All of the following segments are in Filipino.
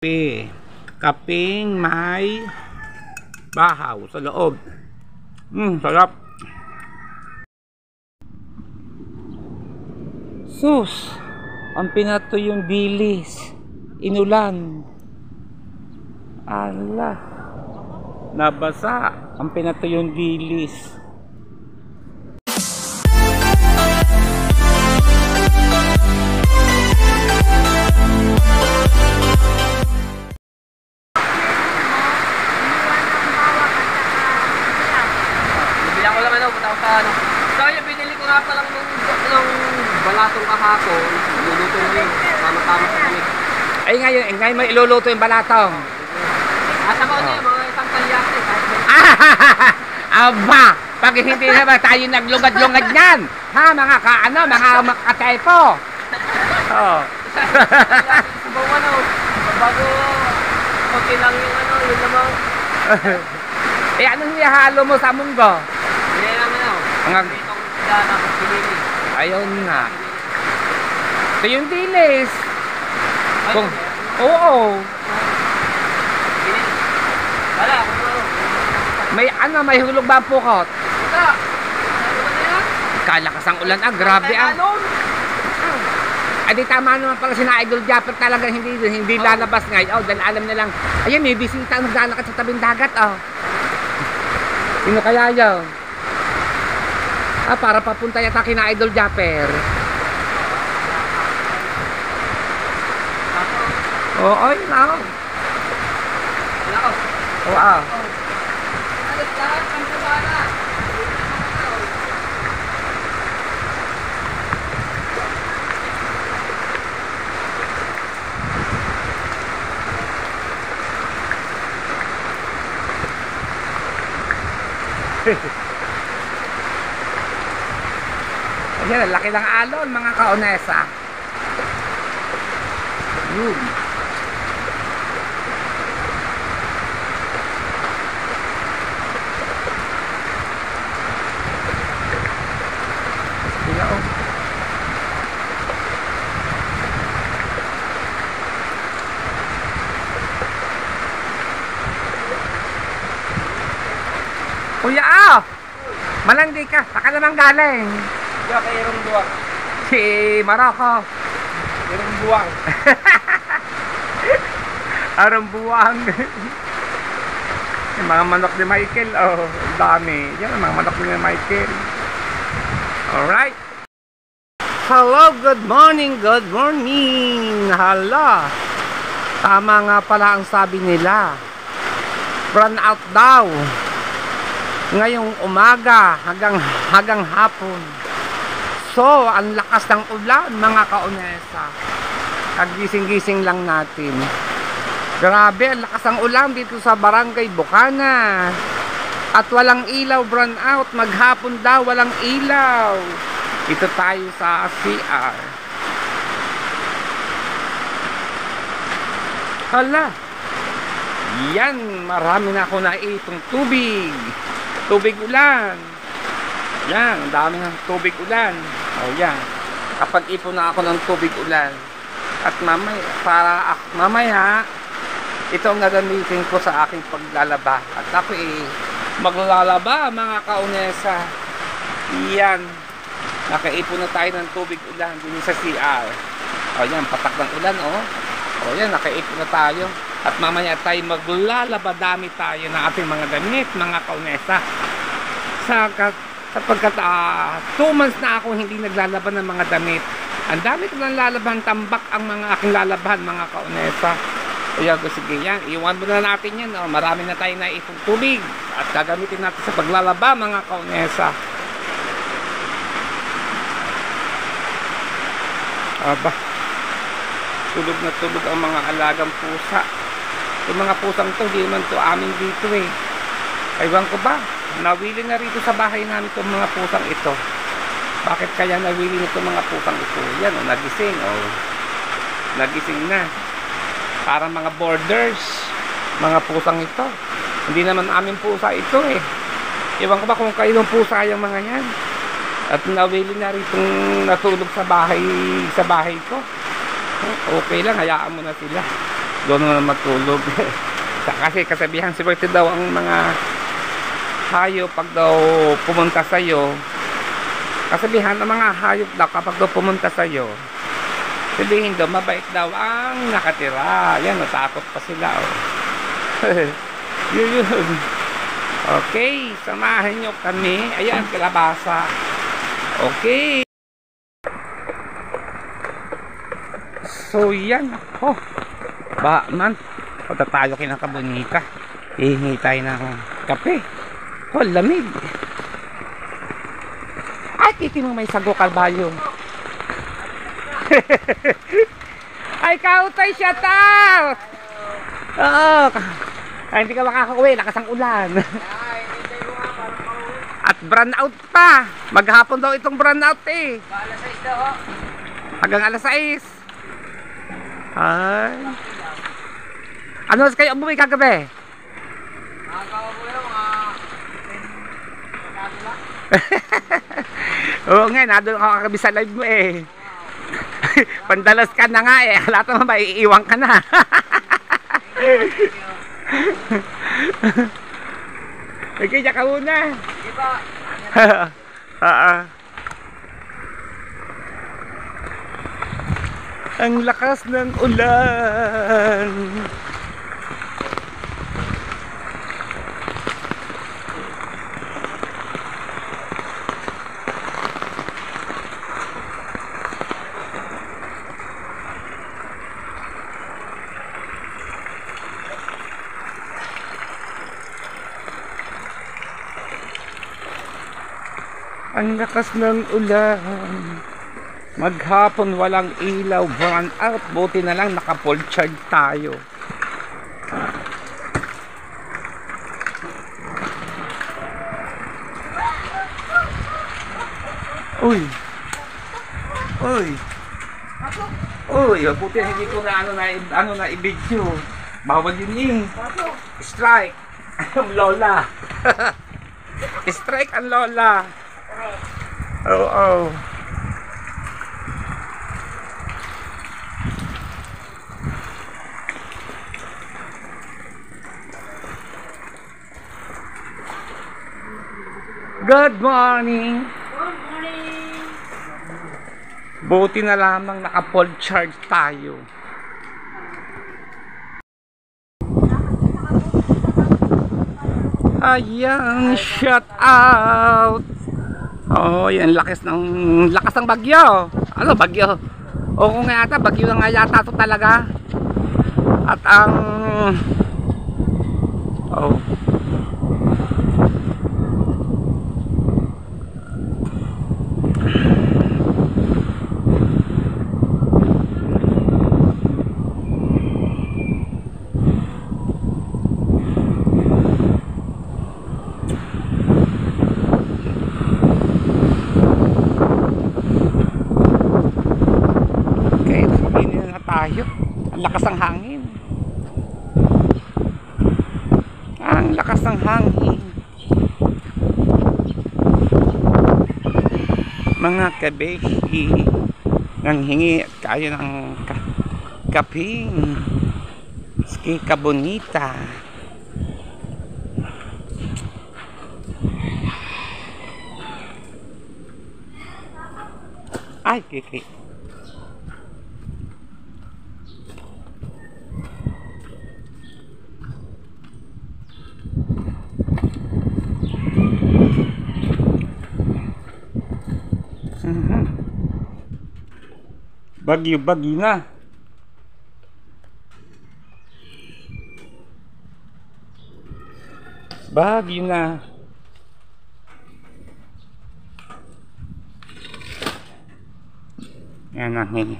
kape. Kapeng may bahaw sa loob. Sarap. Sus, ang pinato yung dilis. Inulan. Ala. Nabasa. Ang pinato yung dilis. Balatong kahapon, luluto mo yun, tama-tama sa kami. Ay ngayon may iluluto yung balatong. Asa ko niya, mga isang kalyate. Aba, pag hindi naman tayo naglungad-lungad yan. Ha, mga mga katepo. Oh. Subaw bago okay lang yung yun naman. Anong nihalo mo sa munggo? Hindi naman itong dana ko pinili. Ayun nga. Ito yung dilis. Kung, oo. Wala. May hulog ba ang pukot? Kalakas ang ulan grabe Di tama naman pala si Idol Japper talaga hindi lalabas ngayon. Dahil alam nilang, ayan may bisita naglalakad sa tabing dagat Sino kaya yun? Para papunta yata kina Idol Japper. Oo, yun ako. Wow. Ayan, laki ng alon mga kaonesa. Yun. Kuya malandi ka, saka naman galing. Kaya kay Irong Buwang. Si Maroko. Irong Buwang. Arong Buwang. Yung mga manok ni Michael, dami. Yan ang mga manok ni Michael. Alright. Hello, good morning. Hala. Tama nga pala ang sabi nila. Run out daw. Ngayong umaga hanggang hapon. So, ang lakas ng ulan mga kaonesa. Kagising-gising lang natin. Grabe, ang lakas ng ulan dito sa Barangay Bukana. At walang ilaw, brown out. Maghapon daw, walang ilaw. Ito tayo sa CR. Hala. Yan, marami na ako naitong tubig. Tubig ulan. Yan, ang dami ng tubig ulan. Yan. Kapag ipon na ako ng tubig ulan. At mamaya, ito ang gagamitin ko sa aking paglalaba. At ako maglalaba mga kaunesa. Yan. Nakaipon na tayo ng tubig ulan din sa CR. Yan, patak ng ulan yan, nakaipon na tayo. At mamaya tayo maglalaba, dami tayo ng ating mga damit, mga kaunesa. Sapagkat 2 months na ako hindi naglalaban ng mga damit. Ang dami ko nang lalaban, tambak ang mga aking lalaban, mga kaunesa. Kaya sige yan, iwan mo na natin yan. Marami na tayo na ipong tubig. At gagamitin natin sa paglalaba, mga kaunesa. Aba, tulog na tulog ang mga alagang pusa. Yung mga pusang to, hindi naman to amin dito Aywan ko ba, nawili na rito sa bahay namin itong mga pusang ito. Bakit kaya nawili nito mga pusang ito? Yan nagising nagising na. Para mga borders, mga pusang ito. Hindi naman amin pusa ito Iwan ko ba kung kailong pusa yung mga yan. At nawili na rito natulog sa bahay ko. Okay lang, hayaan mo na sila. doon na matulog. Kasi kasabihan swerte daw ang mga hayop pag daw pumunta sa'yo. Kasabihan ng mga hayop daw kapag daw pumunta sa'yo, sabihin daw mabait daw ang nakatira. Yan, natakot pa sila. Yun. Okay, samahan nyo kami. Ayan, kalabasa. Okay. So yan. Bakman. Punta tayo kinakabunita. Hihingi tayo ng kape. Lamig. Ay, titi mo may sago kalbayo. Ay, kautay siya tao. Oo. Ay, hindi ka makakauwi. Lakas ang ulan. At brand out pa. Maghapon daw itong brand out eh. Alas 6 daw. Hanggang alas 6. Ay. Ano kayo umuwi kagabi? Oo nga, nandun ako kagabi sa live mo eh. Pandalas ka na nga eh. Lahat naman ba, iiwan ka na. Kaya ka muna. Diba? Ang lakas ng ulan. Ang lakas ng ulan. Maghapon walang ilaw, burn out. Buti na lang naka-full charge tayo. Uy. Buti hindi ko na i-video. Bawal yun eh. Strike. Ang lola. Strike ang lola. Oo. Good morning. Good morning. Buti na lamang naka-full charge tayo. Ayan, shout out. Oh, yan lakas ng bagyo. Ano bagyo? O kung nga yata bagyo na nga yata to talaga. At ang ang lakas ng hangin. Ang lakas ng hangin. Mga kabeshi, nang hingi tayo ng kaping ski kabonita. Ay, kiki. Bagyo na. Bagyo na. Yan nanghingi.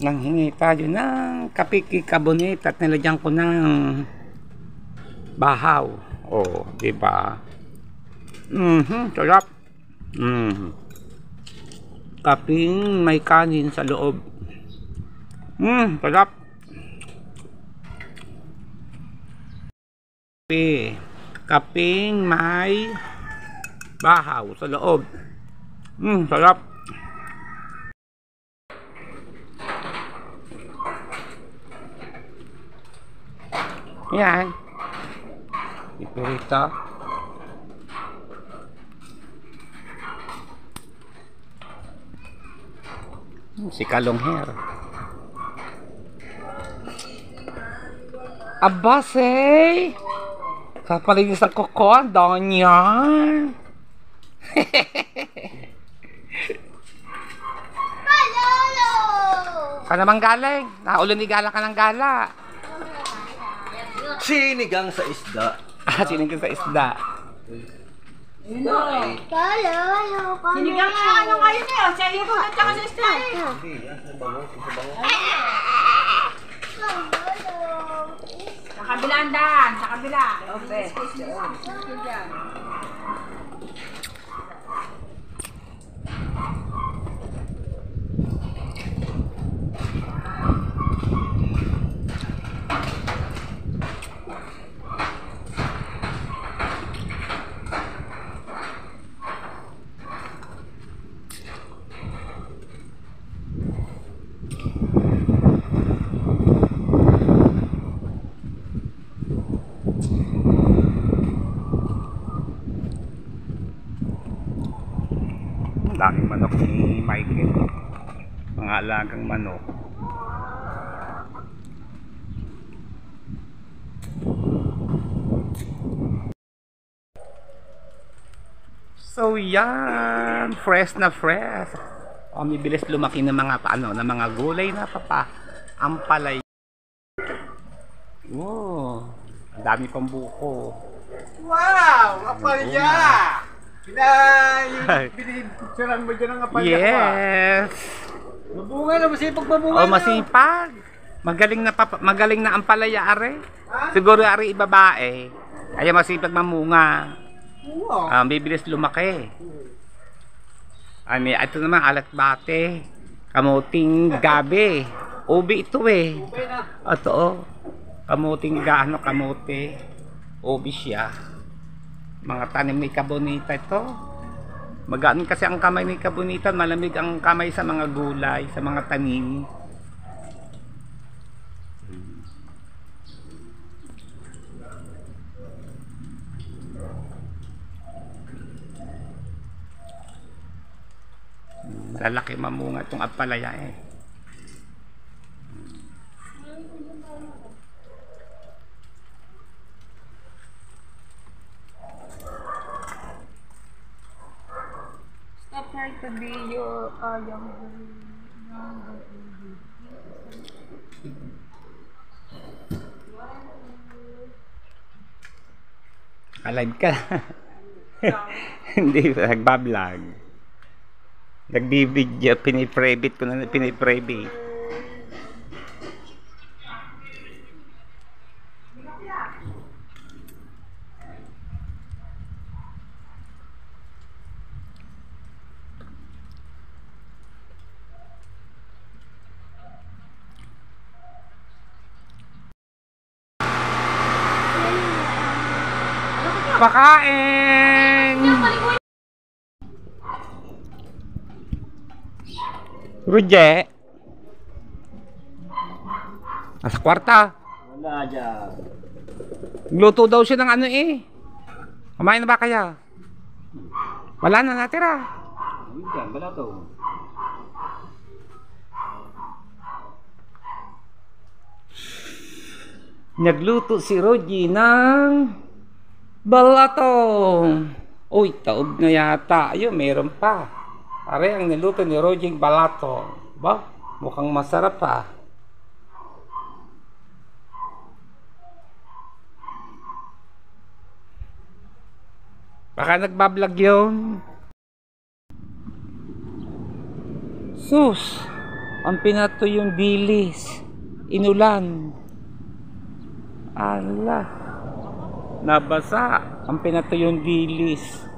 Nanghingi tayo ng kapiki kabonit at nilagyan ko ng bahaw. Oh, diba? Sarap. Kaping may kanin sa loob. Sarap. Kaping may bahaw sa loob. Sarap. Yan. Ito rito. Si Kalong Hair. Abase! Kapalinis ang kuko, ang danyan. Ka naman galing? Naulo ni gala ka ng gala. Sinigang sa isda. Sinigang sa isda. Sinigang na ano kayo niyo? Sa iyo ko at saka sa style. Sa kabilang daan, sa kabila. Okay. Daming manok ni Michael. Mga alagang manok. So yan, fresh na fresh. May bilis lumaki ng mga ng mga gulay na ampalay. Oh, ang dami pang buko. Wow! Apalya! Binipicturean mo dyan ang apalya ko. Yes. Mabunga na, masipag mabunga Oh, masipag. Magaling na ampalaya are. Siguro are ibabae. Kaya masipag mamunga. Wow! Bibilis lumaki. Ito naman alatbate, kamuting gabi. Ubi ito eh. Ito kamuting kamote. Ubi siya. Mga tanim ni Kabonita ito. Magaan kasi ang kamay ni Kabonita, malamig ang kamay sa mga gulay, sa mga tanim. Lalaki mamunga itong apalaya eh. Stop trying to be your younger. Alive ka. Hindi, nagbablog. Nagbibidyo, piniprivate ko na, piniprivate. Pakain! Ruje. Nasa kwarta. Wala dyan. Luto daw siya ng ano eh. Kumain na ba kaya? Wala na natira. Ayun dyan, wala to. Nagluto si Rogie ng balatong. Uy, taob na yata. Ayun, meron pa. Pare, ang niluto ni Rogie balatong. Ba? Mukhang masarap pa. Baka nagbablog yun. Sus, ang pinato yung dilis. Inulan. Ala. Nabasa. Ang pinato yung dilis.